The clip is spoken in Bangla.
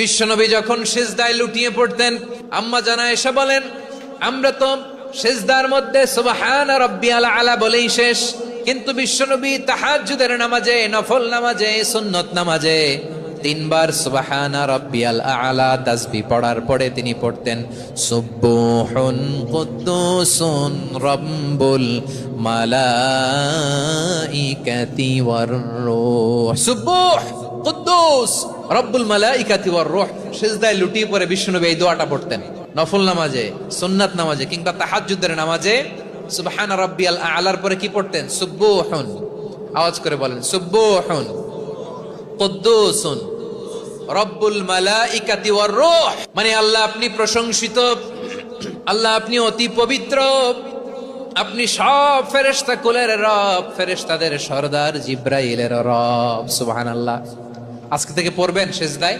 বিশ্বনবী যখন সিজদায় লুটিয়ে পড়তেন, আম্মা জানা এসে বলেন, আমরা তো সিজদার মধ্যে সুবহান রাব্বিয়াল আলা বলেই শেষ, কিন্তু বিশ্বনবী তাহাজ্জুদের নামাজে, নফল নামাজে, সুন্নত নামাজে তিনবার সুবহানা রাব্বিয়াল আলা তাসবিহ পড়ার পরে তিনি পড়তেন সুবহুন কুদ্দুসুন রাব্বুল মালাইকাতি ওয়ার রূহ। সুবহ কুদ্দুস রব্বুল মালাইকাতি ওয়ার রূহ। সিজদায় লুটিয়ে পড়ে বিশ্বনবী এই দোয়াটা পড়তেন নফল নামাজে, সুন্নাত নামাজে কিংবা তাহাজ্জুদের নামাজে। সুবহান রাব্বিয়াল আলার পরে কি পড়তেন? সুবহুন। আওয়াজ করে বলেন সুবহুন কুদ্দুসুন রব্বুল মালাইকাতি ওয়ার রূহ। মানে আল্লাহ আপনি প্রশংসিত, আল্লাহ আপনি অতি পবিত্র, আপনি সব ফেরেশতা কুলের রব, ফেরেশতাদের সরদার জিব্রাইলের রব। সুবহানাল্লাহ। আজকে থেকে পড়বেন সিজদায়